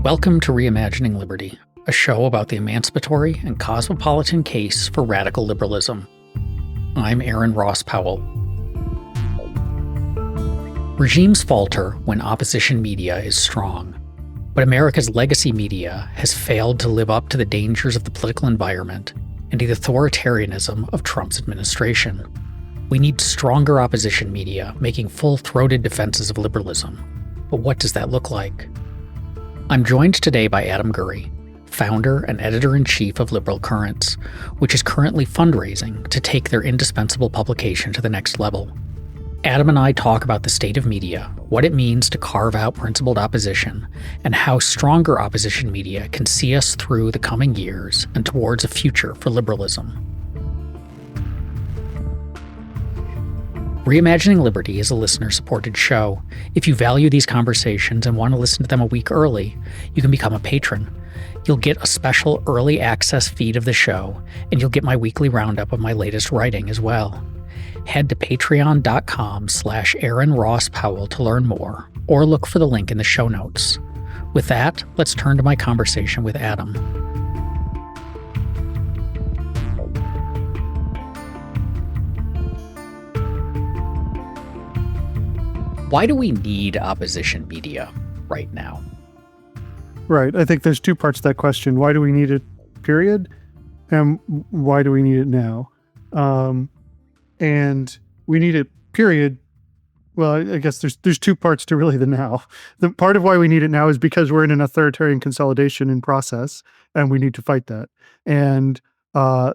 Welcome to Reimagining Liberty, a show about the emancipatory and cosmopolitan case for radical liberalism. I'm Aaron Ross Powell. Regimes falter when opposition media is strong, but America's legacy media has failed to live up to the dangers of the political environment and the authoritarianism of Trump's administration. We need stronger opposition media making full-throated defenses of liberalism. But what does that look like? I'm joined today by Adam Gurri, founder and editor-in-chief of Liberal Currents, which is currently fundraising to take their indispensable publication to the next level. Adam and I talk about the state of media, what it means to carve out principled opposition, and how stronger opposition media can see us through the coming years and towards a future for liberalism. Reimagining Liberty is a listener-supported show. If you value these conversations and want to listen to them a week early, you can become a patron. You'll get a special early access feed of the show, and you'll get my weekly roundup of my latest writing as well. Head to patreon.com/Aaron Ross Powell to learn more, or look for the link in the show notes. With that, let's turn to my conversation with Adam. Why do we need opposition media right now? Right. I think there's two parts to that question. Why do we need it, period? And why do we need it now? And we need it, period. Well, I guess there's two parts to really the now. The part of why we need it now is because we're in an authoritarian consolidation in process, and we need to fight that. And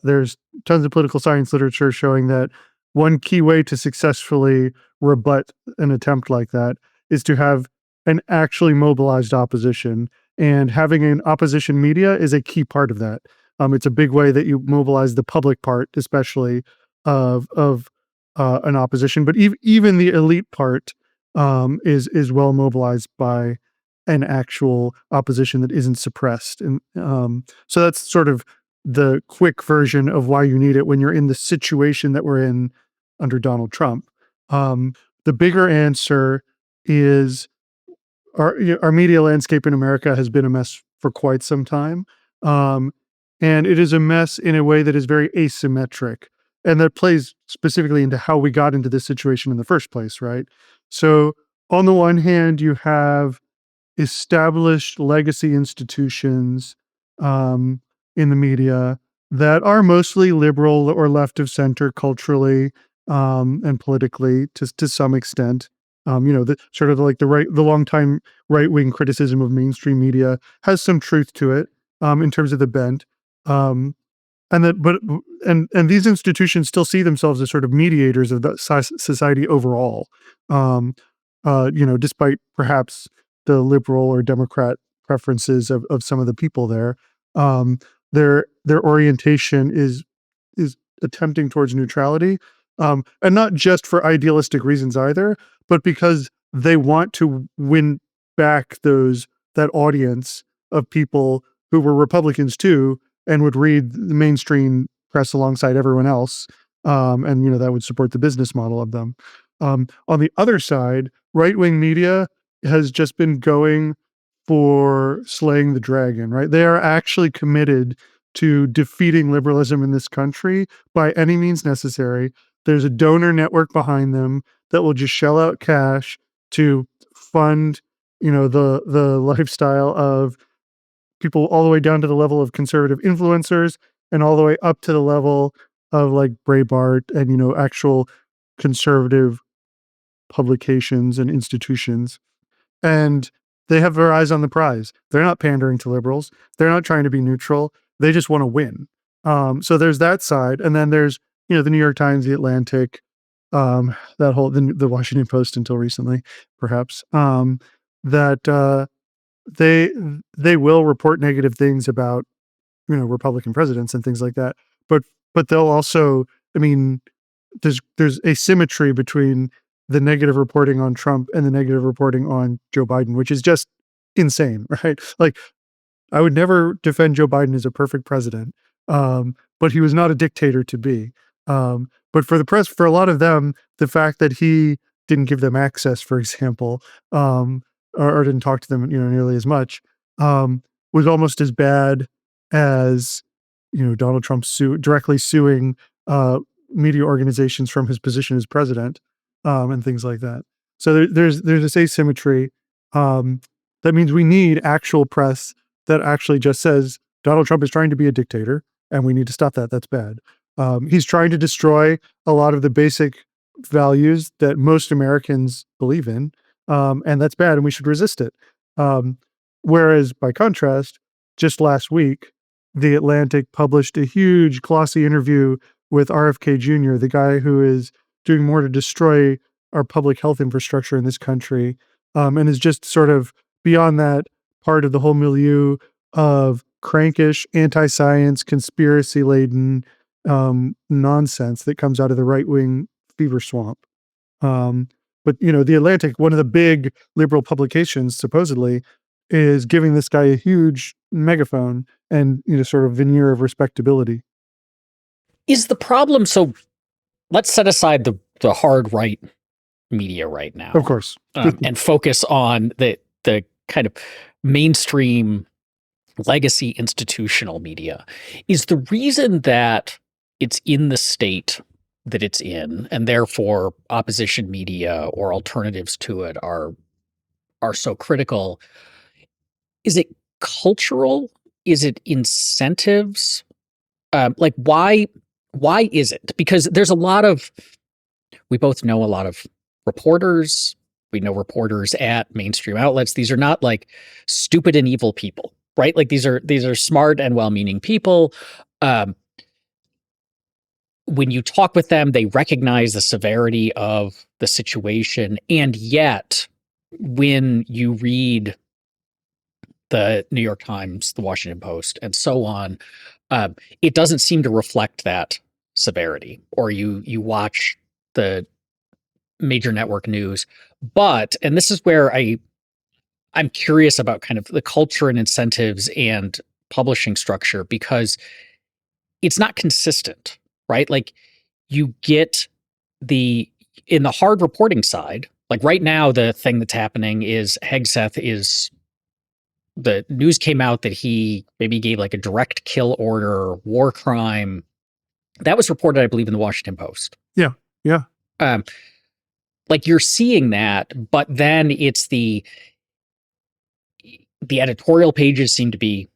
there's tons of political science literature showing that one key way to successfully rebut an attempt like that is to have an actually mobilized opposition. And having an opposition media is a key part of that. It's a big way that you mobilize the public part, especially of an opposition. But even the elite part is well mobilized by an actual opposition that isn't suppressed. And so that's sort of the quick version of why you need it when you're in the situation that we're in under Donald Trump. The bigger answer is our media landscape in America has been a mess for quite some time. And it is a mess in a way that is very asymmetric. And that plays specifically into how we got into this situation in the first place, right? So on the one hand, you have established legacy institutions in the media that are mostly liberal or left of center culturally and politically to some extent. The sort of like the longtime right-wing criticism of mainstream media has some truth to it in terms of the bent. And these institutions still see themselves as sort of mediators of the society overall. Despite perhaps the liberal or Democrat preferences of some of the people there, their orientation is attempting towards neutrality, and not just for idealistic reasons either, but because they want to win back that audience of people who were Republicans too, and would read the mainstream press alongside everyone else, and that would support the business model of them. On the other side, right-wing media has just been going for slaying the dragon, right? They are actually committed to defeating liberalism in this country by any means necessary. There's a donor network behind them that will just shell out cash to fund, the lifestyle of people all the way down to the level of conservative influencers and all the way up to the level of like Breitbart and, actual conservative publications and institutions. And they have their eyes on the prize. They're not pandering to liberals. They're not trying to be neutral. They just want to win. So there's that side. And then there's, the New York Times, the Atlantic, the Washington Post until recently, perhaps, that they will report negative things about, Republican presidents and things like that. But they'll also, there's asymmetry between the negative reporting on Trump and the negative reporting on Joe Biden, which is just insane, right? Like, I would never defend Joe Biden as a perfect president, but he was not a dictator to be. But for the press, for a lot of them, the fact that he didn't give them access, for example, or didn't talk to them, nearly as much, was almost as bad as, Donald Trump directly suing uh, media organizations from his position as president, and things like that. So there's this asymmetry. Um, that means we need actual press that actually just says Donald Trump is trying to be a dictator, and we need to stop that. That's bad. He's trying to destroy a lot of the basic values that most Americans believe in, and that's bad, and we should resist it. Um, Whereas, by contrast, just last week, The Atlantic published a huge, glossy interview with RFK Jr., the guy who is doing more to destroy our public health infrastructure in this country, and is just sort of beyond that part of the whole milieu of crankish, anti-science, conspiracy-laden nonsense that comes out of the right-wing fever swamp. Um, but The Atlantic, one of the big liberal publications, supposedly, is giving this guy a huge megaphone and sort of veneer of respectability. Is the problem so? Let's set aside the hard right media right now, Of course. and focus on the kind of mainstream legacy institutional media. Is the reason that it's in the state that it's in, and therefore opposition media or alternatives to it are so critical, is it cultural? Is it incentives? Like why is it? Because there's a lot of we both know a lot of reporters. We know reporters at mainstream outlets. These are not like stupid and evil people, right? Like these are smart and well-meaning people. Um, when you talk with them, they recognize the severity of the situation, and yet when you read the New York Times, the Washington Post, and so on, it doesn't seem to reflect that severity. Or you watch the major network news, and this is where I'm curious about kind of the culture and incentives and publishing structure, because it's not consistent, right? Like you get in the hard reporting side, like right now, the thing that's happening is Hegseth is the news came out that he maybe gave like a direct kill order, war crime. That was reported, I believe, in the Washington Post. Yeah. Yeah. Um, like you're seeing that, but then it's the editorial pages seem to be,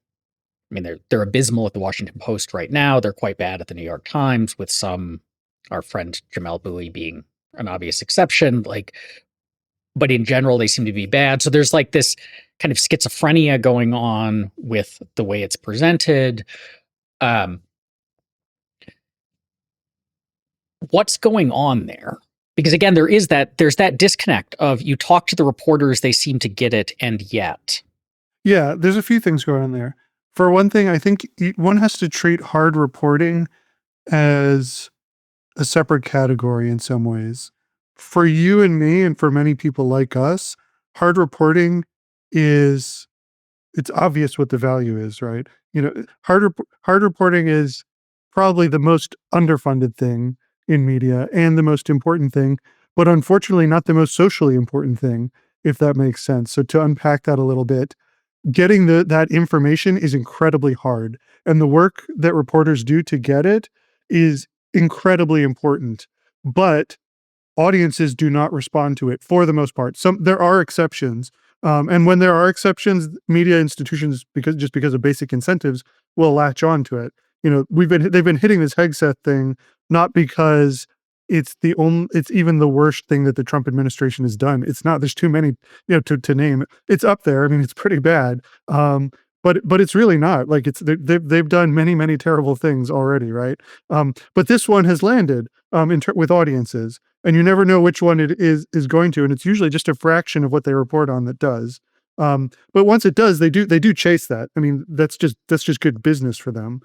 I mean, they're abysmal at the Washington Post right now. They're quite bad at the New York Times, with our friend Jamel Bouie being an obvious exception. Like, but in general, they seem to be bad. So there's like this kind of schizophrenia going on with the way it's presented. What's going on there? Because again, there's that disconnect of you talk to the reporters, they seem to get it, and yet. Yeah, there's a few things going on there. For one thing, I think one has to treat hard reporting as a separate category in some ways. For you and me, and for many people like us, hard reporting it's obvious what the value is, right? Hard reporting is probably the most underfunded thing in media and the most important thing, but unfortunately not the most socially important thing, if that makes sense. So to unpack that a little bit, getting that information is incredibly hard, and the work that reporters do to get it is incredibly important. But audiences do not respond to it for the most part. There are exceptions, and when there are exceptions, media institutions, because of basic incentives, will latch on to it. They've been hitting this Hegseth thing not because it's even the worst thing that the Trump administration has done. It's not. There's too many, to name. It's up there. I mean, it's pretty bad. But it's really not. Like they've done many terrible things already, right? But this one has landed with audiences, and you never know which one it is going to, and it's usually just a fraction of what they report on that does. But once it does, they do chase that. I mean, that's just good business for them.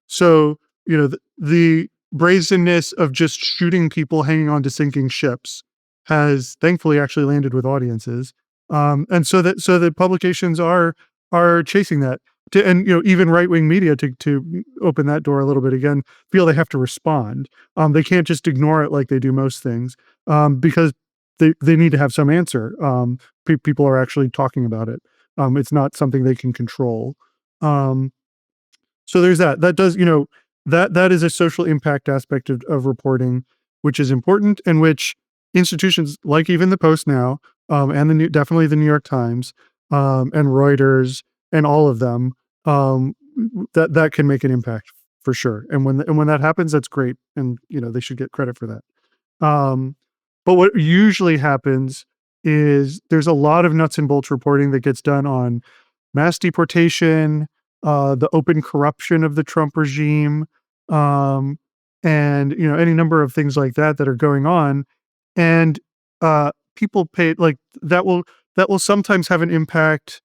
So the brazenness of just shooting people hanging on to sinking ships has thankfully actually landed with audiences, and so that publications are chasing that. And even right wing media, to open that door a little bit again, feel they have to respond. They can't just ignore it like they do most things, because they need to have some answer. People are actually talking about it. It's not something they can control. Um, so there's that. That does, that is a social impact aspect of reporting, which is important, and which institutions like even the Post now, and definitely the New York Times, and Reuters, and all of them, that can make an impact for sure. And when that happens, that's great, and they should get credit for that. Um, but what usually happens is there's a lot of nuts and bolts reporting that gets done on mass deportation, the open corruption of the Trump regime, um, and any number of things like that that are going on, and people pay like that will sometimes have an impact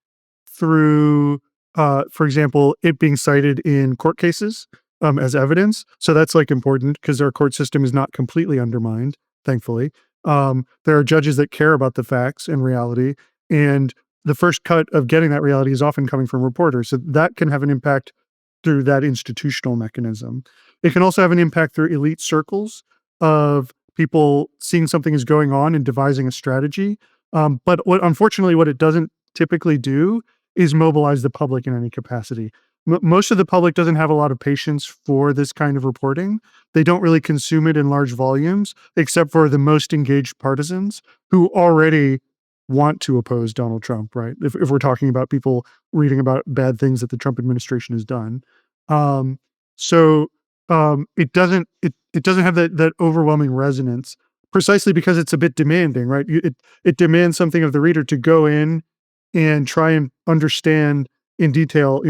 through, for example, it being cited in court cases as evidence. So that's like important because our court system is not completely undermined, thankfully. There are judges that care about the facts and reality, and the first cut of getting that reality is often coming from reporters. So that can have an impact through that institutional mechanism. It can also have an impact through elite circles of people seeing something is going on and devising a strategy. But unfortunately, what it doesn't typically do is mobilize the public in any capacity. Most of the public doesn't have a lot of patience for this kind of reporting. They don't really consume it in large volumes, except for the most engaged partisans who already want to oppose Donald Trump, right? If we're talking about people reading about bad things that the Trump administration has done. Um, so it doesn't have that overwhelming resonance precisely because it's a bit demanding, right? It demands something of the reader to go in and try and understand in detail.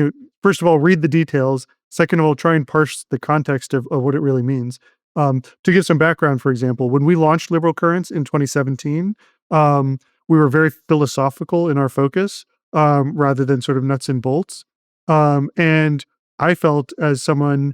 First of all, read the details. Second of all, try and parse the context of what it really means. To give some background, for example, when we launched Liberal Currents in 2017, we were very philosophical in our focus, rather than sort of nuts and bolts. And I felt, as someone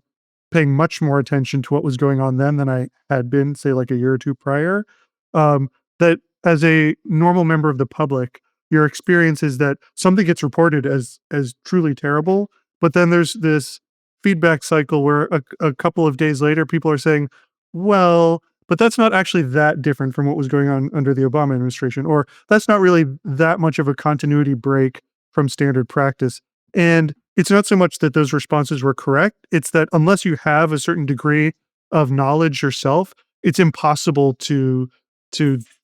paying much more attention to what was going on then than I had been, say, like a year or two prior, that as a normal member of the public, your experience is that something gets reported as truly terrible, but then there's this feedback cycle where a couple of days later, people are saying, well, but that's not actually that different from what was going on under the Obama administration, or that's not really that much of a continuity break from standard practice. And it's not so much that those responses were correct, it's that unless you have a certain degree of knowledge yourself, it's impossible to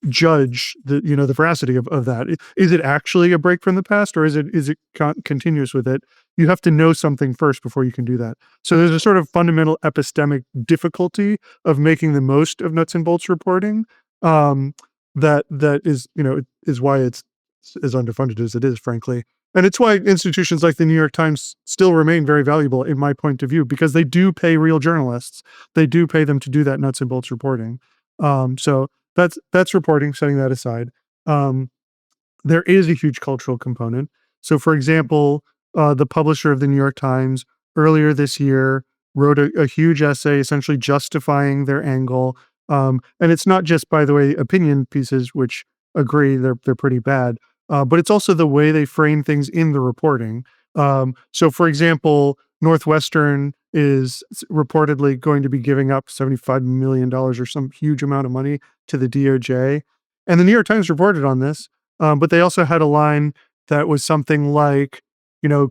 judge the veracity of that. Is it actually a break from the past, or is it continuous with it? You have to know something first before you can do that. So there's a sort of fundamental epistemic difficulty of making the most of nuts and bolts reporting. That is why it's as underfunded as it is, frankly. And it's why institutions like the New York Times still remain very valuable, in my point of view, because they do pay real journalists. They do pay them to do that nuts and bolts reporting. So that's reporting. Setting that aside, um, there is a huge cultural component. So, for example, the publisher of the New York Times earlier this year wrote a huge essay essentially justifying their angle. And it's not just, by the way, opinion pieces, which agree they're pretty bad, but it's also the way they frame things in the reporting. So, for example, Northwestern is reportedly going to be giving up $75 million or some huge amount of money to the DOJ. And the New York Times reported on this, but they also had a line that was something like,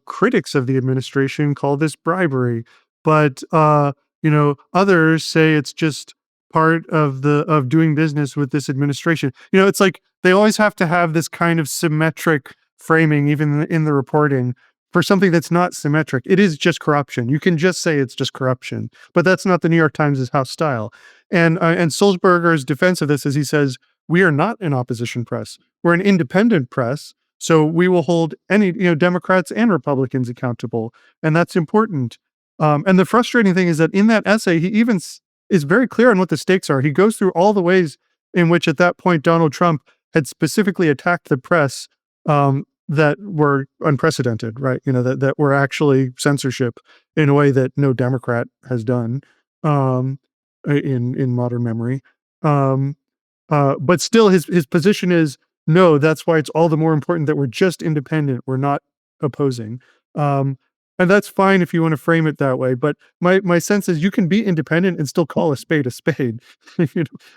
critics of the administration call this bribery, but others say it's just part of doing business with this administration. It's like they always have to have this kind of symmetric framing, even in the reporting, for something that's not symmetric. It is just corruption. You can just say it's just corruption, but that's not the New York Times' house style. And Sulzberger's defense of this is, he says, we are not an opposition press. We're an independent press. So we will hold any, Democrats and Republicans accountable. And that's important. And the frustrating thing is that in that essay, he even is very clear on what the stakes are. He goes through all the ways in which at that point, Donald Trump had specifically attacked the press, that were unprecedented, right? That were actually censorship in a way that no Democrat has done, um, in modern memory. Um, but still, his position is, no, that's why it's all the more important that we're just independent. We're not opposing. Um, and that's fine if you want to frame it that way. But my sense is you can be independent and still call a spade a spade.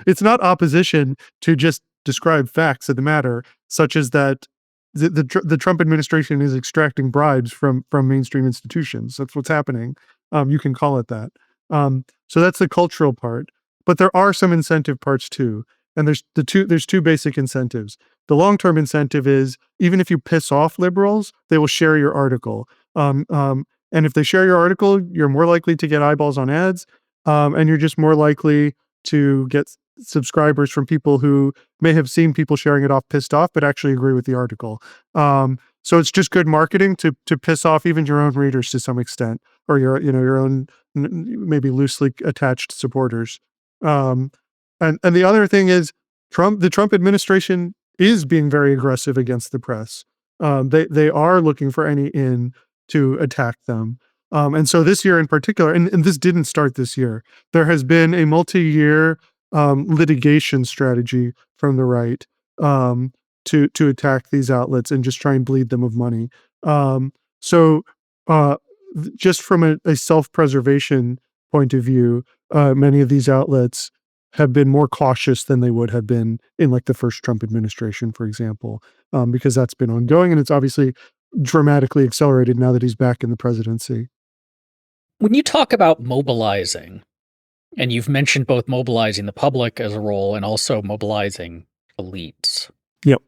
It's not opposition to just describe facts of the matter, such as that the Trump administration is extracting bribes from mainstream institutions. That's what's happening. You can call it that. So that's the cultural part, but there are some incentive parts too. And there's two basic incentives. The long-term incentive is even if you piss off liberals, they will share your article. And if they share your article, you're more likely to get eyeballs on ads, and you're just more likely to get subscribers from people who may have seen people sharing it off pissed off, but actually agree with the article. So it's just good marketing to piss off even your own readers to some extent, or your own maybe loosely attached supporters. And the other thing is the Trump administration is being very aggressive against the press. They are looking for any in to attack them. And so this year in particular, and this didn't start this year, there has been a multi-year litigation strategy from the right to attack these outlets and just try and bleed them of money. So just from a self-preservation point of view, many of these outlets have been more cautious than they would have been in like the first Trump administration, for example, because that's been ongoing and it's obviously dramatically accelerated now that he's back in the presidency. When you talk about mobilizing, and you've mentioned both mobilizing the public as a role and also mobilizing elites. Yep.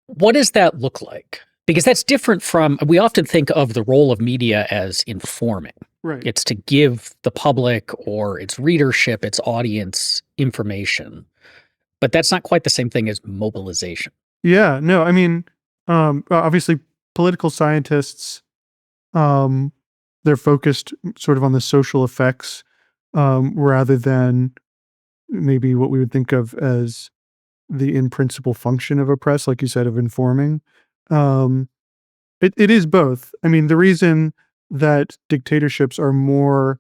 What does that look like? Because that's different from, we often think of the role of media as informing. Right. It's to give the public or its readership, its audience information. But that's not quite the same thing as mobilization. Yeah, no, I mean, obviously political scientists, they're focused sort of on the social effects rather than maybe what we would think of as the in principle function of a press, like you said, of informing. It is both. I mean, the reason that dictatorships are more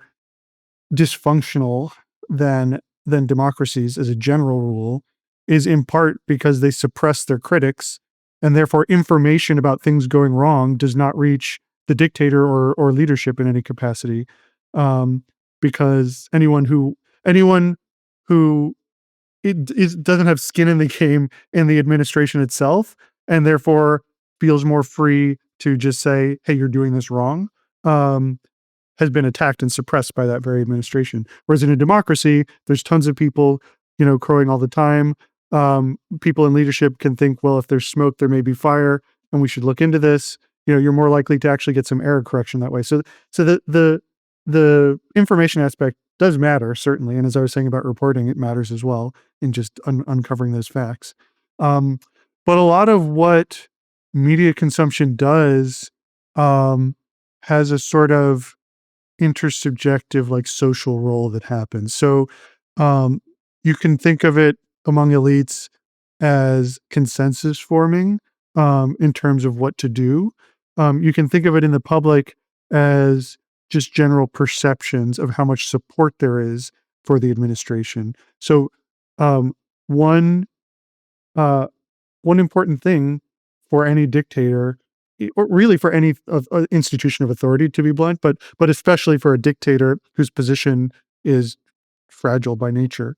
dysfunctional than democracies as a general rule is in part because they suppress their critics, and therefore information about things going wrong does not reach the dictator or leadership in any capacity, because anyone who doesn't have skin in the game in the administration itself, and therefore feels more free to just say, "Hey, you're doing this wrong," has been attacked and suppressed by that very administration. Whereas in a democracy, there's tons of people, crowing all the time. People in leadership can think, well, if there's smoke, there may be fire, and we should look into this. You're more likely to actually get some error correction that way. So the information aspect does matter, certainly. And as I was saying about reporting, it matters as well in just uncovering those facts. But a lot of what media consumption does has a sort of intersubjective, like social role that happens. So you can think of it among elites as consensus forming in terms of what to do. You can think of it in the public as just general perceptions of how much support there is for the administration. So one important thing for any dictator, or really for any institution of authority, to be blunt, but especially for a dictator whose position is fragile by nature,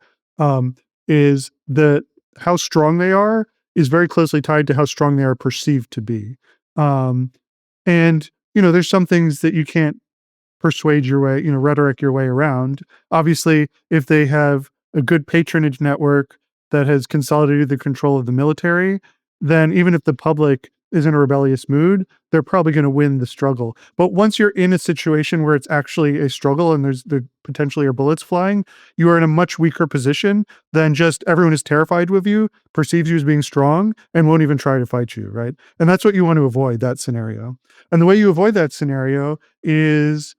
is that how strong they are is very closely tied to how strong they are perceived to be. And there's some things that you can't persuade your way, rhetoric your way around. Obviously, if they have a good patronage network that has consolidated the control of the military, then even if the public is in a rebellious mood, they're probably going to win the struggle. But once you're in a situation where it's actually a struggle and there potentially are bullets flying, you are in a much weaker position than just everyone is terrified of you, perceives you as being strong, and won't even try to fight you, right? And that's what you want to avoid, that scenario. And the way you avoid that scenario is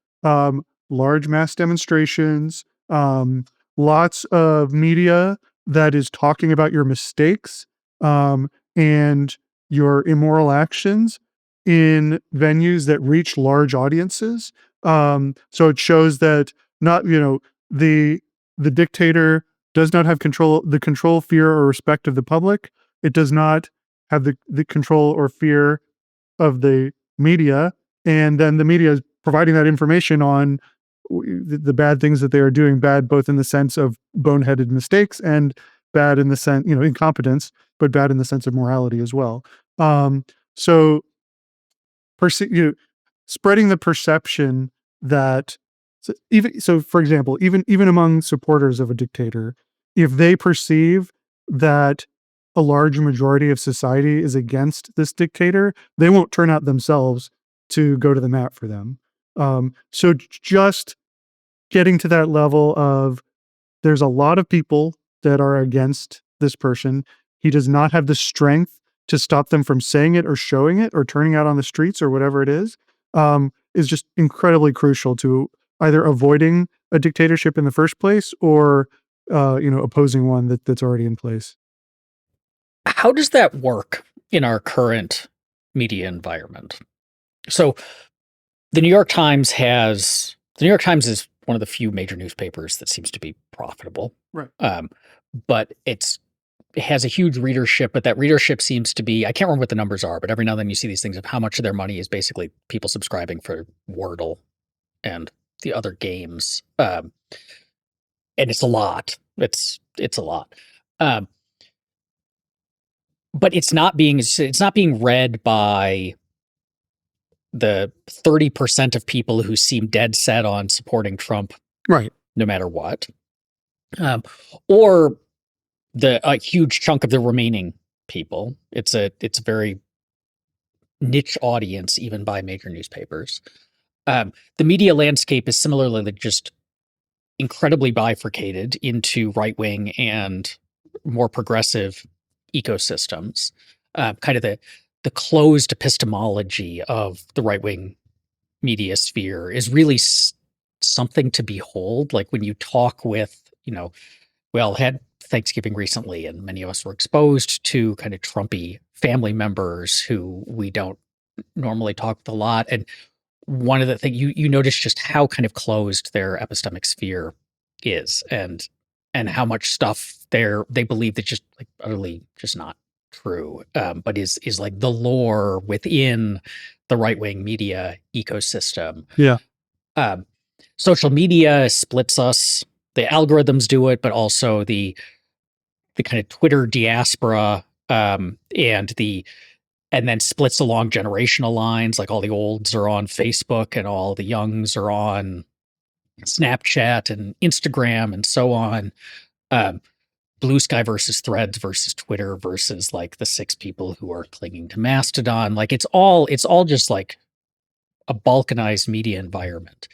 large mass demonstrations, lots of media that is talking about your mistakes and your immoral actions in venues that reach large audiences. So it shows that not, the dictator does not have the control, fear, or respect of the public. It does not have the control or fear of the media. And then the media is providing that information on the bad things that they are doing, bad both in the sense of boneheaded mistakes and bad in the sense, incompetence, but bad in the sense of morality as well. So spreading the perception that, for example, even among supporters of a dictator, if they perceive that a large majority of society is against this dictator, they won't turn out themselves to go to the mat for them. So just getting to that level of, there's a lot of people that are against this person. He does not have the strength to stop them from saying it or showing it or turning out on the streets or whatever it is just incredibly crucial to either avoiding a dictatorship in the first place or, opposing one that's already in place. How does that work in our current media environment? So the New York Times is one of the few major newspapers that seems to be profitable. Right. But it has a huge readership, but that readership seems to be, I can't remember what the numbers are, but every now and then you see these things of how much of their money is basically people subscribing for Wordle and the other games. And it's a lot. It's a lot. Um, but it's not being read by the 30% of people who seem dead set on supporting Trump Right. no matter what. Or a huge chunk of the remaining people. It's a very niche audience, even by major newspapers. The media landscape is similarly just incredibly bifurcated into right wing and more progressive ecosystems. Kind of the closed epistemology of the right wing media sphere is really something to behold. Like when you talk with, we all had Thanksgiving recently, and many of us were exposed to kind of Trumpy family members who we don't normally talk with a lot. And one of the things you notice just how kind of closed their epistemic sphere is, and how much stuff they believe that's just like utterly just not true, but is like the lore within the right wing media ecosystem. Yeah. Um, Social media splits us. The algorithms do it, but also the kind of Twitter diaspora, and then splits along generational lines. Like all the olds are on Facebook and all the youngs are on Snapchat and Instagram and so on. Um, Blue Sky versus Threads versus Twitter versus like the 6 people who are clinging to Mastodon. Like it's all just like a balkanized media environment.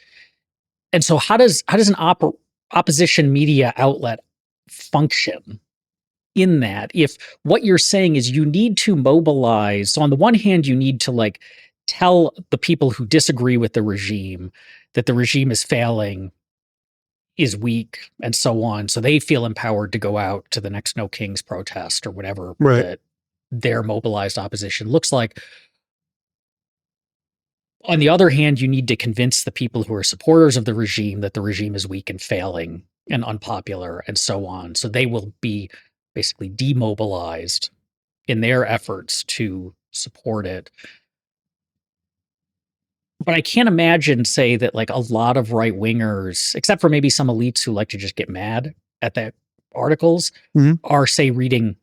And so how does an opposition media outlet function in that, if what you're saying is you need to mobilize? So on the one hand, you need to like tell the people who disagree with the regime that the regime is failing, is weak, and so on, so they feel empowered to go out to the next No Kings protest or whatever Right. that their mobilized opposition looks like. On the other hand, you need to convince the people who are supporters of the regime that the regime is weak and failing and unpopular and so on. So they will be basically demobilized in their efforts to support it. But I can't imagine, say, that like a lot of right wingers, except for maybe some elites who like to just get mad at that articles, Mhm. are, say, reading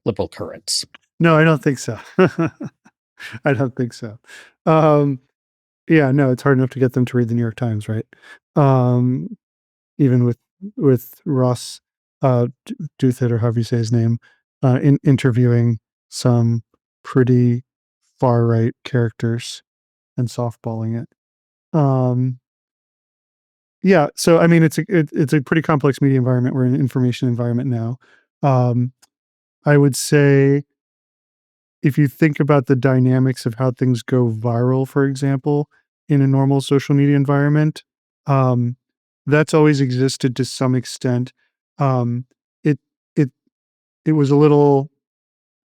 liberal currents. No, I don't think so. I don't think so. Um, yeah, no, it's hard enough to get them to read the New York Times, right? Um, Even with Ross Douthat, or however you say his name, interviewing some pretty far right characters and softballing it. Yeah, so I mean, it's a pretty complex media environment. We're in an information environment now. Um, I would say, if you think about the dynamics of how things go viral, for example, in a normal social media environment, um, that's always existed to some extent. Um, it it it was a little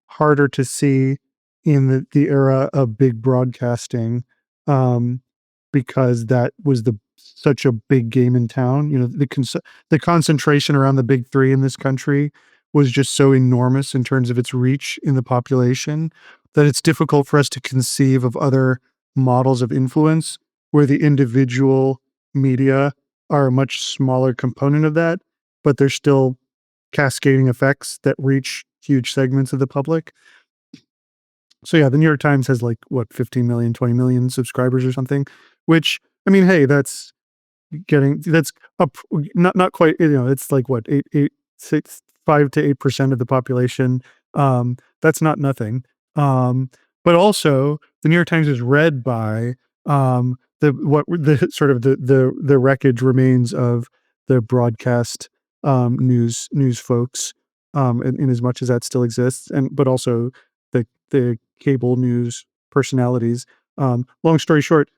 harder to see in the era of big broadcasting, um, because that was such a big game in town. The concentration around the big three in this country was just so enormous in terms of its reach in the population, that it's difficult for us to conceive of other models of influence where the individual media are a much smaller component of that, but they're still cascading effects that reach huge segments of the public. So yeah, the New York Times has like what 15 million, 20 million subscribers or something, which I mean, hey, that's up not quite, it's like what, 5 to 8% of the population. That's not nothing. But also the New York Times is read by the sort of the wreckage remains of the broadcast news folks, in as much as that still exists, and but also the cable news personalities. Long story short,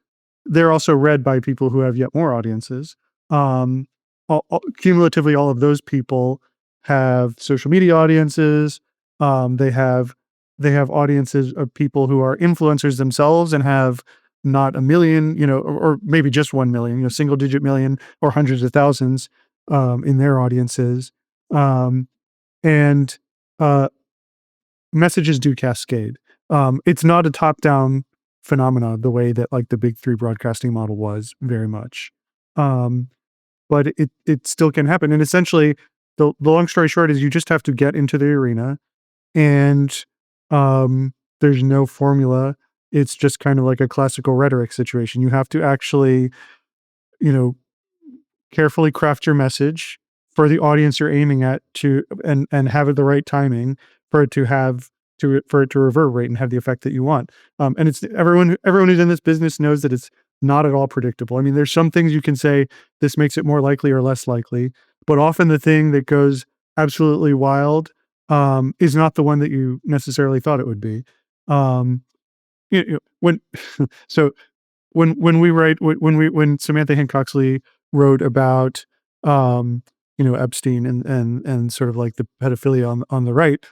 they're also read by people who have yet more audiences. Cumulatively, all of those people have social media audiences. They have audiences of people who are influencers themselves and have not a million, or maybe just 1 million, single digit million or hundreds of thousands in their audiences. And uh, Messages do cascade. It's not a top down phenomena the way that like the big three broadcasting model was very much. Um, but it still can happen. And essentially, the long story short is you just have to get into the arena, and there's no formula. It's just kind of like a classical rhetoric situation. You have to actually, you know, carefully craft your message for the audience you're aiming at, and have it the right timing for it to reverberate and have the effect that you want. And it's everyone who's in this business knows that it's not at all predictable. I mean, there's some things you can say this makes it more likely or less likely, but often the thing that goes absolutely wild is not the one that you necessarily thought it would be. Um, when so when Samantha Hincoxley wrote about Epstein and sort of like the pedophilia on the right,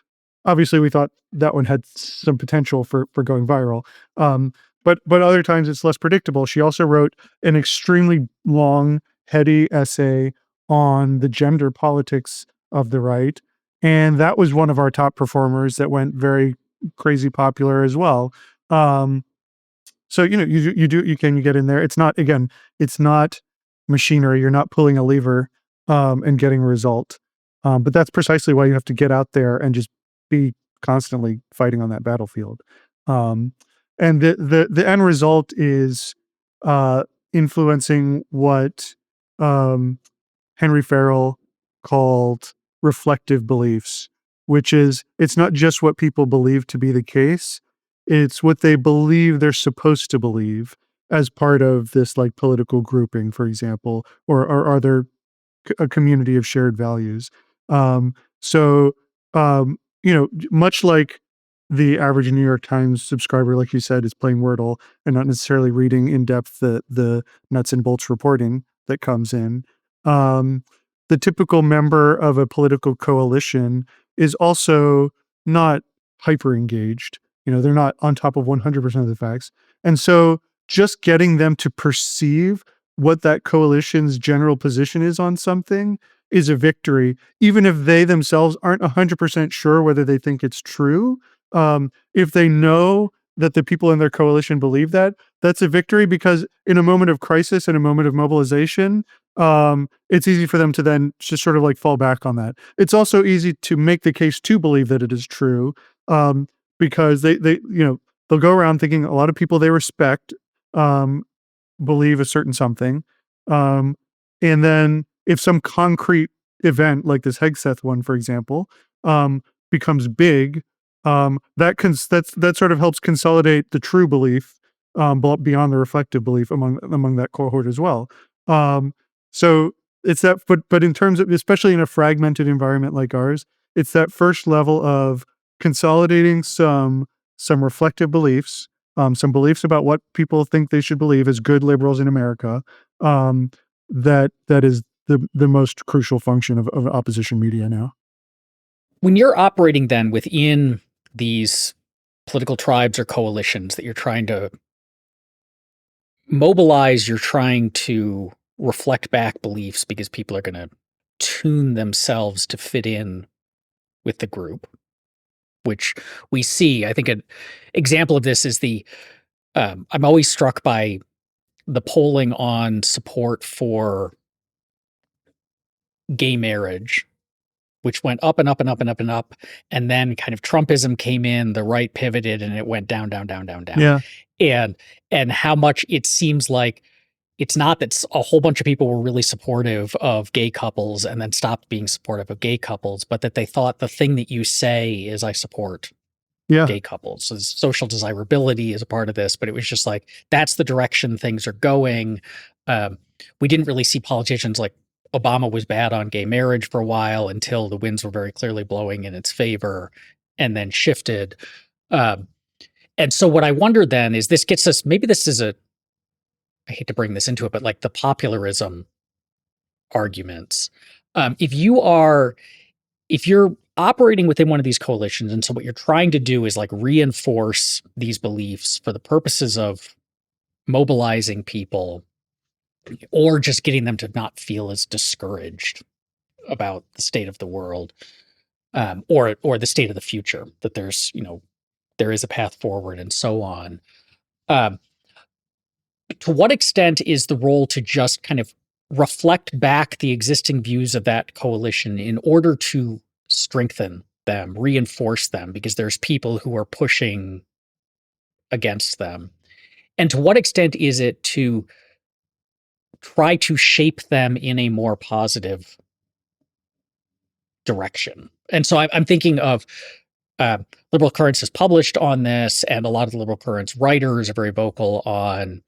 obviously we thought that one had some potential for going viral. But other times it's less predictable. She also wrote an extremely long, heady essay on the gender politics of the right, and that was one of our top performers that went very crazy popular as well. So, you get in there. It's not machinery. You're not pulling a lever and getting a result. But that's precisely why you have to get out there and just be constantly fighting on that battlefield. Um, and the end result is uh, influencing what um, Henry Farrell called reflective beliefs, which is it's not just what people believe to be the case, it's what they believe they're supposed to believe as part of this like political grouping, for example, or are there a community of shared values. So, much like the average New York Times subscriber, like you said, is playing Wordle and not necessarily reading in depth the nuts and bolts reporting that comes in. Um, the typical member of a political coalition is also not hyper engaged. They're not on top of 100% of the facts. And so just getting them to perceive what that coalition's general position is on something is a victory, even if they themselves aren't 100% sure whether they think it's true. If they know that the people in their coalition believe that, that's a victory, because in a moment of crisis and a moment of mobilization, it's easy for them to then just sort of like fall back on that. It's also easy to make the case to believe that it is true, because they'll go around thinking a lot of people they respect um, believe a certain something. Um, and then if some concrete event like this Hegseth one, for example, becomes big, that sort of helps consolidate the true belief, beyond the reflective belief among that cohort as well. So it's that, but in terms of, especially in a fragmented environment like ours, it's that first level of consolidating some reflective beliefs, some beliefs about what people think they should believe as good liberals in America. That is the most crucial function of opposition media now. When you're operating then within these political tribes or coalitions that you're trying to mobilize, you're trying to reflect back beliefs because people are going to tune themselves to fit in with the group, which we see. I think an example of this is I'm always struck by the polling on support for gay marriage which went up and up and up and up and up. And then kind of Trumpism came in, the right pivoted, and it went down, down, down, down, down. Yeah. And how much it seems like it's not that a whole bunch of people were really supportive of gay couples and then stopped being supportive of gay couples, but that they thought the thing that you say is I support Yeah. gay couples. So social desirability is a part of this, but it was just like, that's the direction things are going. We didn't really see politicians like Obama was bad on gay marriage for a while until the winds were very clearly blowing in its favor and then shifted. And so what I wonder then is this gets us, maybe this is I hate to bring this into it, but like the popularism arguments. If you're operating within one of these coalitions, and so what you're trying to do is like reinforce these beliefs for the purposes of mobilizing people or just getting them to not feel as discouraged about the state of the world, or the state of the future, that there is a path forward and so on. To what extent is the role to just kind of reflect back the existing views of that coalition in order to strengthen them, reinforce them, because there's people who are pushing against them? And to what extent is it to try to shape them in a more positive direction? And so I'm thinking of Liberal Currents has published on this, and a lot of the Liberal Currents writers are very vocal on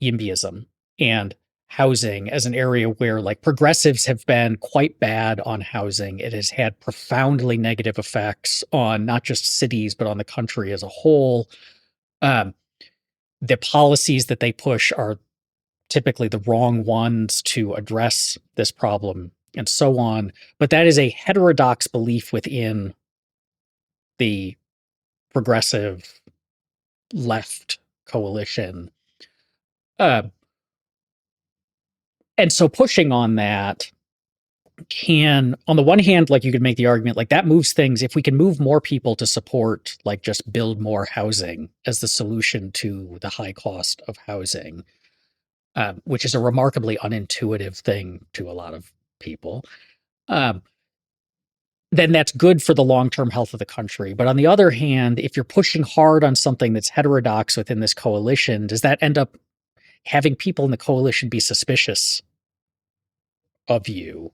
YIMBYism and housing as an area where like progressives have been quite bad on housing. It has had profoundly negative effects on not just cities, but on the country as a whole. The policies that they push are typically the wrong ones to address this problem and so on. But that is a heterodox belief within the progressive left coalition. And so pushing on that can, on the one hand, like you could make the argument, like that moves things. If we can move more people to support, like just build more housing as the solution to the high cost of housing, which is a remarkably unintuitive thing to a lot of people, then that's good for the long-term health of the country. But on the other hand, if you're pushing hard on something that's heterodox within this coalition, does that end up having people in the coalition be suspicious of you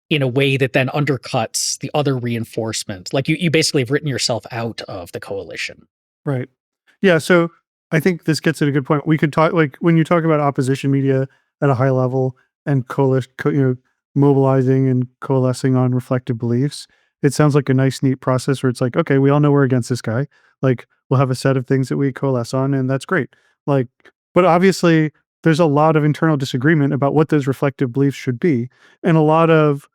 in a way that then undercuts the other reinforcement? Like you basically have written yourself out of the coalition. Right. Yeah. So I think this gets at a good point. We could talk, like when you talk about opposition media at a high level and mobilizing and coalescing on reflective beliefs. It sounds like a nice, neat process where it's like, okay, we all know we're against this guy. Like we'll have a set of things that we coalesce on, and that's great. Like, but obviously there's a lot of internal disagreement about what those reflective beliefs should be, and a lot of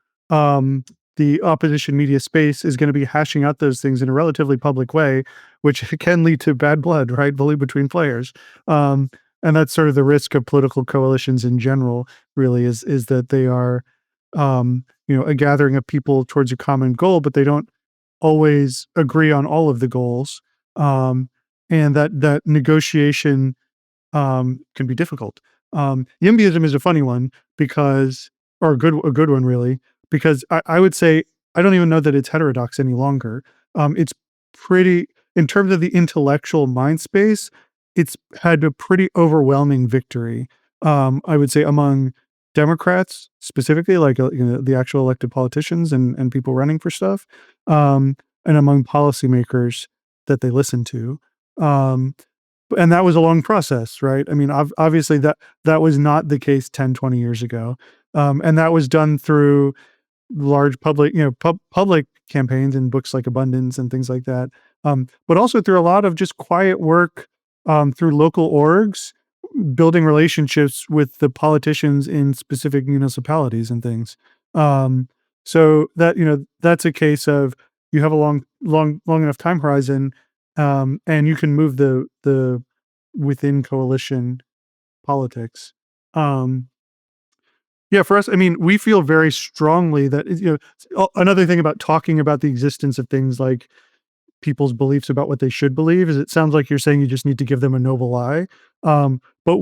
the opposition media space is going to be hashing out those things in a relatively public way, which can lead to bad blood, right? Bully between players. And that's sort of the risk of political coalitions in general, really, is that they are, a gathering of people towards a common goal, but they don't always agree on all of the goals. And that negotiation can be difficult. YIMBYism is a funny one because, or a good one really, because I would say I don't even know that it's heterodox any longer. It's pretty, in terms of the intellectual mind space, it's had a pretty overwhelming victory. I would say among Democrats specifically, like the actual elected politicians and people running for stuff, and among policymakers that they listen to. And that was a long process, right? I mean, obviously that was not the case 10, 20 years ago. And that was done through large public, public campaigns and books like Abundance and things like that. But also through a lot of just quiet work through local orgs, building relationships with the politicians in specific municipalities and things. So that, that's a case of you have a long enough time horizon, and you can move the within coalition politics. Yeah, for us, I mean, we feel very strongly that, another thing about talking about the existence of things like people's beliefs about what they should believe is it sounds like you're saying you just need to give them a noble lie. But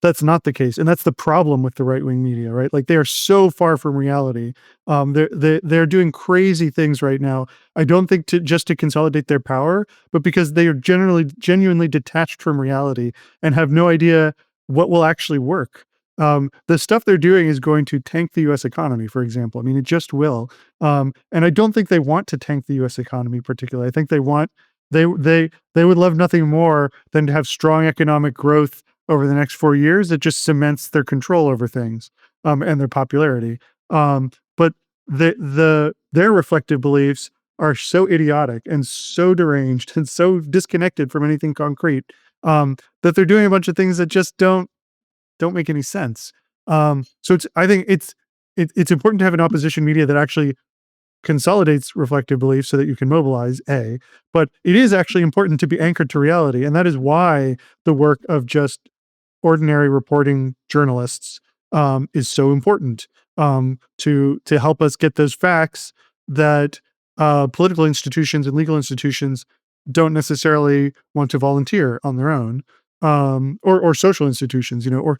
that's not the case, and that's the problem with the right-wing media, right? Like, they are so far from reality. They're doing crazy things right now. I don't think to consolidate their power, but because they are generally genuinely detached from reality and have no idea what will actually work. The stuff they're doing is going to tank the US economy, for example. I mean, it just will. And I don't think they want to tank the US economy particularly. I think they would love nothing more than to have strong economic growth over the next 4 years. That just cements their control over things, and their popularity. But their reflective beliefs are so idiotic and so deranged and so disconnected from anything concrete, that they're doing a bunch of things that just don't make any sense. So I think it's important to have an opposition media that actually consolidates reflective beliefs so that you can mobilize, but it is actually important to be anchored to reality. And that is why the work of just ordinary reporting journalists, is so important, to help us get those facts that political institutions and legal institutions don't necessarily want to volunteer on their own, or social institutions, or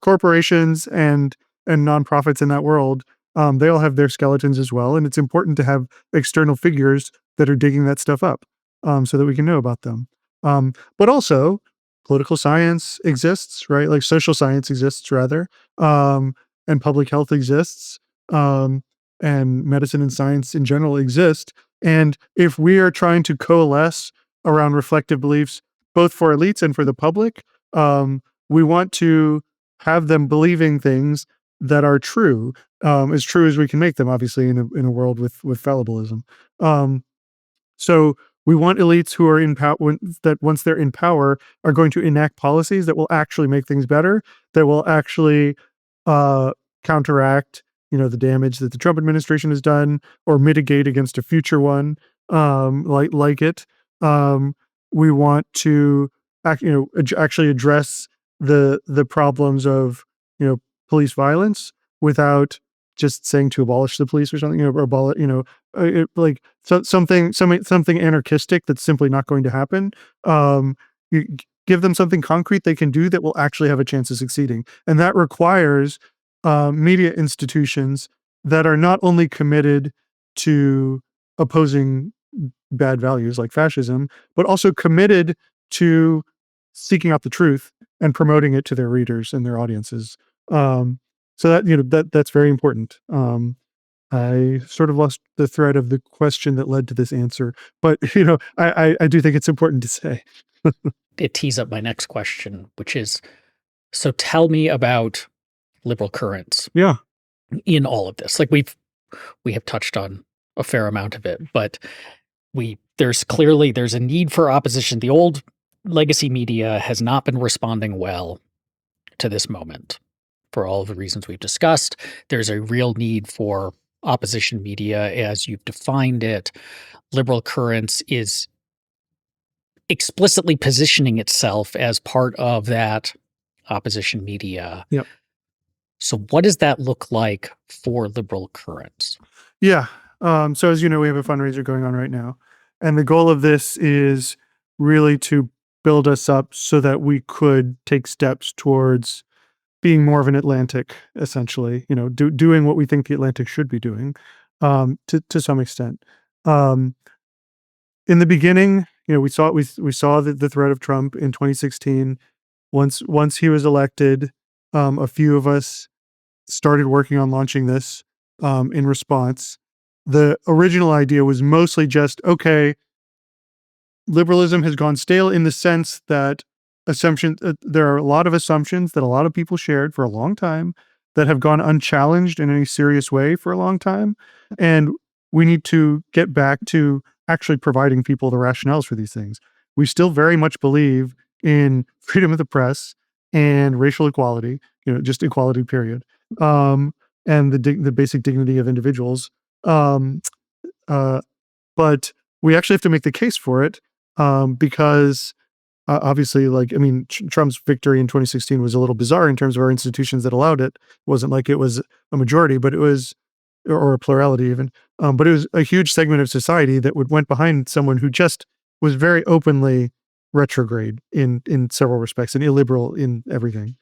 corporations and nonprofits in that world. They all have their skeletons as well, and it's important to have external figures that are digging that stuff up, so that we can know about them. But also, political science exists, right? Like social science exists rather, and public health exists, and medicine and science in general exist. And if we are trying to coalesce around reflective beliefs, both for elites and for the public, we want to have them believing things that are as true as we can make them, obviously, in a world with fallibilism. So we want elites who are in power, that once they're in power, are going to enact policies that will actually make things better, that will actually uh, counteract, the damage that the Trump administration has done, or mitigate against a future one, like it. Um, we want to actually address the problems of police violence without just saying to abolish the police or something, or abolish, like something anarchistic that's simply not going to happen. Give them something concrete they can do that will actually have a chance of succeeding, and that requires media institutions that are not only committed to opposing bad values like fascism, but also committed to seeking out the truth and promoting it to their readers and their audiences. Um, so that's very important. I sort of lost the thread of the question that led to this answer, but I do think it's important to say. It tees up my next question, which is, so tell me about liberal currents Yeah, in all of this. Like we have touched on a fair amount of it, but there's a need for opposition. The old legacy media has not been responding well to this moment for all of the reasons we've discussed. There's a real need for opposition media as you've defined it. Liberal currents is explicitly positioning itself as part of that opposition media. yep, So what does that look like for liberal currents? yeah. So as you know, we have a fundraiser going on right now, and the goal of this is really to build us up so that we could take steps towards being more of an Atlantic, essentially. Doing what we think the Atlantic should be doing, to some extent. Um, in the beginning, we saw the threat of Trump in 2016. Once he was elected, a few of us started working on launching this, in response. The original idea was mostly just, okay, liberalism has gone stale in the sense that there are a lot of assumptions that a lot of people shared for a long time that have gone unchallenged in any serious way for a long time. And we need to get back to actually providing people the rationales for these things. We still very much believe in freedom of the press and racial equality, just equality, period. Um, and the basic dignity of individuals. Um, uh, but we actually have to make the case for it, because obviously, like, I mean, Trump's victory in 2016 was a little bizarre in terms of our institutions that allowed it. It wasn't like it was a majority, but it was, or a plurality even. But it was a huge segment of society that went behind someone who just was very openly retrograde in several respects and illiberal in everything.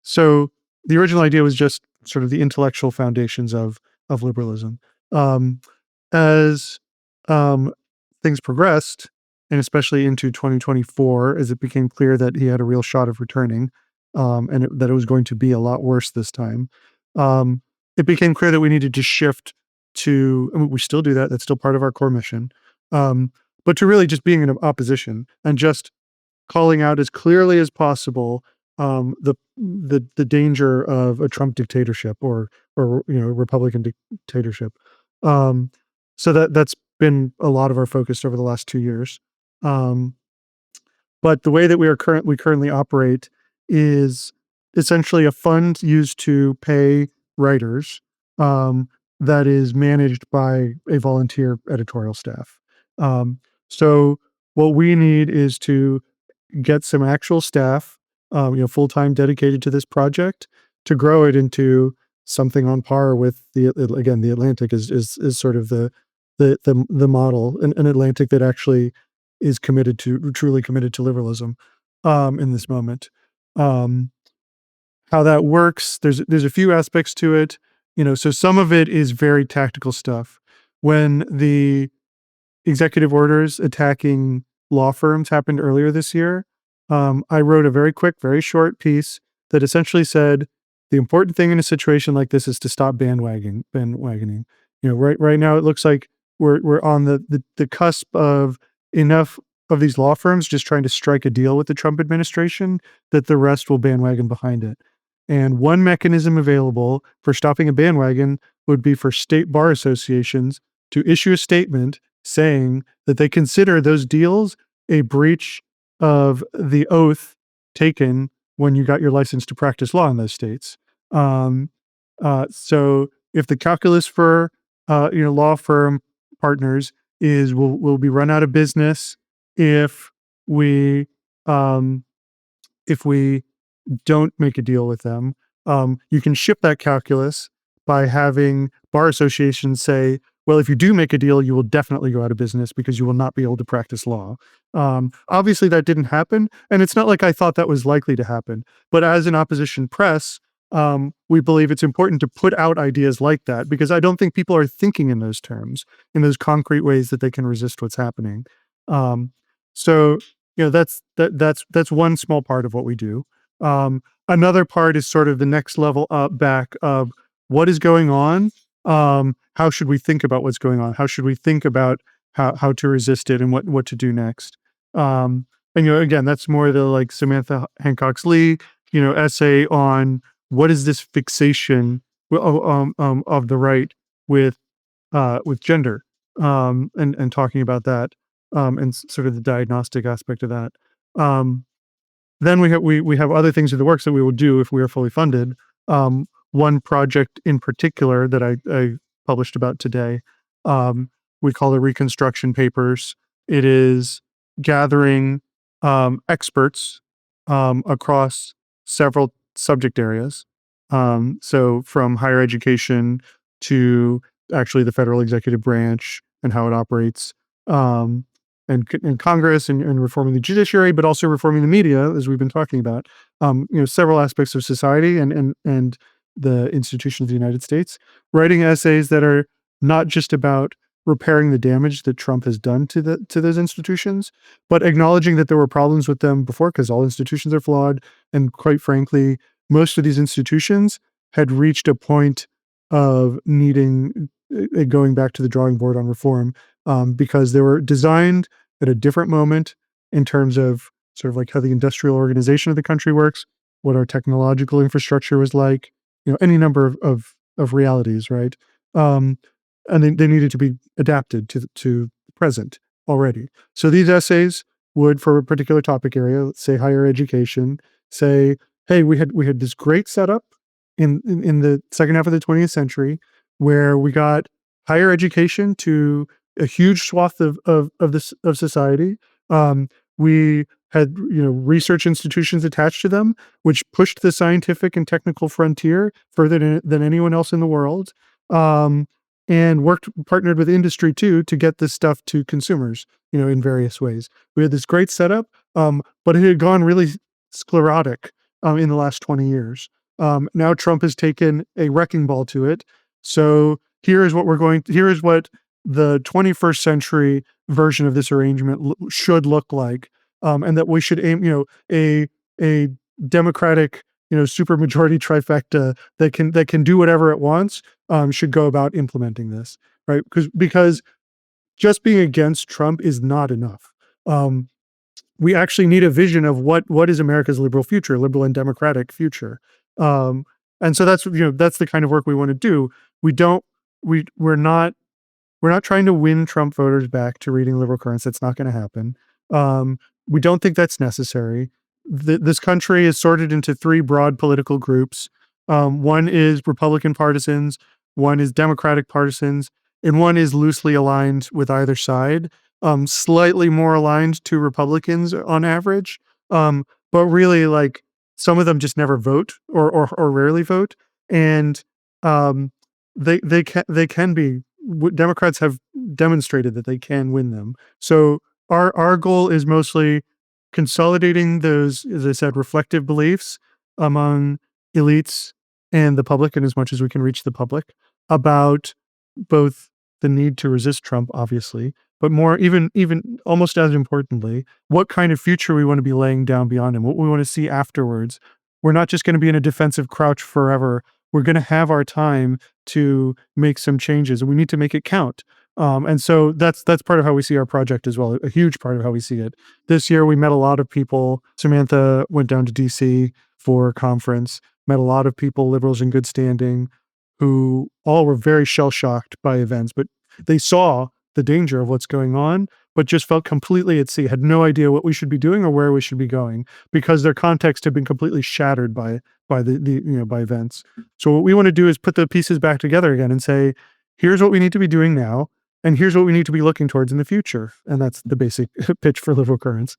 So the original idea was just sort of the intellectual foundations of liberalism. Um, as things progressed, and especially into 2024, as it became clear that he had a real shot of returning, that it was going to be a lot worse this time, um, it became clear that we needed to shift to, I mean, we still do that, that's still part of our core mission, but to really just being in opposition and just calling out as clearly as possible the danger of a Trump dictatorship or Republican dictatorship. Um, so that's been a lot of our focus over the last 2 years. Um, but the way that we currently operate is essentially a fund used to pay writers, um, that is managed by a volunteer editorial staff. Um, so what we need is to get some actual staff, full time dedicated to this project, to grow it into something on par with the Atlantic is sort of the model, an Atlantic that actually is truly committed to liberalism, in this moment. Um, how that works, there's a few aspects to it, so some of it is very tactical stuff. When the executive orders attacking law firms happened earlier this year, I wrote a very quick, very short piece that essentially said the important thing in a situation like this is to stop bandwagoning. Right now it looks like we're on the cusp of enough of these law firms just trying to strike a deal with the Trump administration that the rest will bandwagon behind it. And one mechanism available for stopping a bandwagon would be for state bar associations to issue a statement saying that they consider those deals a breach of the oath taken when you got your license to practice law in those states. Um, so if the calculus for law firm partners is we'll be run out of business if we um, if we don't make a deal with them. You can ship that calculus by having bar associations say, well, if you do make a deal, you will definitely go out of business because you will not be able to practice law. Obviously, that didn't happen. And it's not like I thought that was likely to happen. But as an opposition press, we believe it's important to put out ideas like that because I don't think people are thinking in those terms, in those concrete ways that they can resist what's happening. Um, so, that's one small part of what we do. Another part is sort of the next level up back of what is going on. How should we think about what's going on? How should we think about how to resist it and what to do next? And again, that's more the like Samantha Hancock's Lee, essay on what is this fixation of the right with gender, and talking about that, and sort of the diagnostic aspect of that. Um, then we have other things in the works that we will do if we are fully funded. One project in particular that I published about today, um, we call the reconstruction papers. It is gathering experts across several subject areas. So from higher education to actually the federal executive branch and how it operates. And Congress and reforming the judiciary, but also reforming the media, as we've been talking about. Several aspects of society and the institution of the United States. Writing essays that are not just about repairing the damage that Trump has done to those institutions, but acknowledging that there were problems with them before, because all institutions are flawed, and quite frankly, most of these institutions had reached a point of needing going back to the drawing board on reform, because they were designed at a different moment in terms of sort of like how the industrial organization of the country works, what our technological infrastructure was like, any number of realities, right? Um, and they needed to be adapted to the present already. So these essays would, for a particular topic area, let's say higher education, say, hey, we had this great setup in the second half of the 20th century where we got higher education to a huge swath of society. We had research institutions attached to them, which pushed the scientific and technical frontier further than anyone else in the world, and partnered with industry too to get this stuff to consumers, in various ways. We had this great setup, but it had gone really sclerotic in the last 20 years. Now Trump has taken a wrecking ball to it. So here is what the 21st century version of this arrangement should look like, and that we should aim, a democratic, supermajority trifecta that can do whatever it wants, should go about implementing this, right? Because just being against Trump is not enough. We actually need a vision of what is America's liberal future, liberal and democratic future. And so that's the kind of work we want to do. We're not trying to win Trump voters back to reading liberal currents. That's not going to happen. We don't think that's necessary. This country is sorted into three broad political groups. One is Republican partisans, one is Democratic partisans, and one is loosely aligned with either side, slightly more aligned to Republicans on average. But really, like, some of them just never vote or rarely vote. And they can be. Democrats have demonstrated that they can win them. So our goal is mostly consolidating those, as I said, reflective beliefs among elites and the public, and as much as we can reach the public, about both the need to resist Trump, obviously, but more, even almost as importantly, what kind of future we want to be laying down beyond him, what we want to see afterwards. We're not just going to be in a defensive crouch forever. We're going to have our time to make some changes, and we need to make it count. And so that's part of how we see our project as well, a huge part of how we see it. This year, we met a lot of people. Samantha went down to DC for a conference, met a lot of people, liberals in good standing, who all were very shell-shocked by events, but they saw the danger of what's going on, but just felt completely at sea, had no idea what we should be doing or where we should be going, because their context had been completely shattered by events. So what we want to do is put the pieces back together again and say, here's what we need to be doing now, and here's what we need to be looking towards in the future. And that's the basic pitch for Liberal Currents.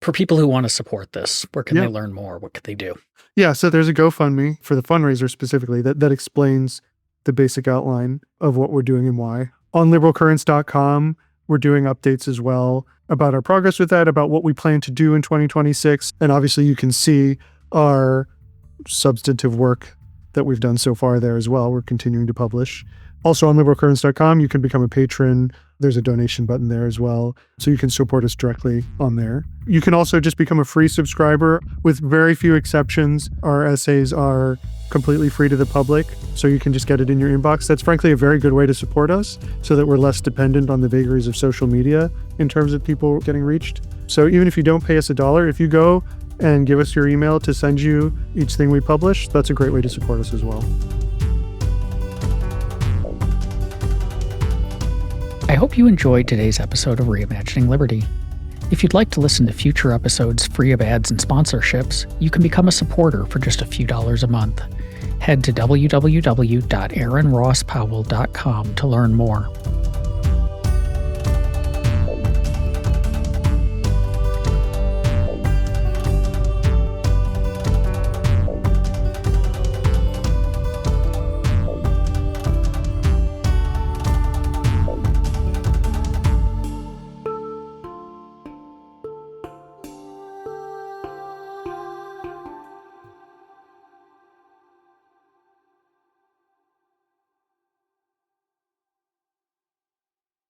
For people who want to support this, where can they learn more? What can they do? Yeah, so there's a GoFundMe for the fundraiser specifically that explains the basic outline of what we're doing and why. On liberalcurrents.com, we're doing updates as well about our progress with that, about what we plan to do in 2026. And obviously you can see our substantive work that we've done so far there as well. We're continuing to publish. Also on liberalcurrents.com, you can become a patron. There's a donation button there as well, so you can support us directly on there. You can also just become a free subscriber with very few exceptions. Our essays are completely free to the public, so you can just get it in your inbox. That's frankly a very good way to support us so that we're less dependent on the vagaries of social media in terms of people getting reached. So even if you don't pay us $1, if you go and give us your email to send you each thing we publish, that's a great way to support us as well. I hope you enjoyed today's episode of Reimagining Liberty. If you'd like to listen to future episodes free of ads and sponsorships, you can become a supporter for just a few dollars a month. Head to www.aaronrosspowell.com to learn more.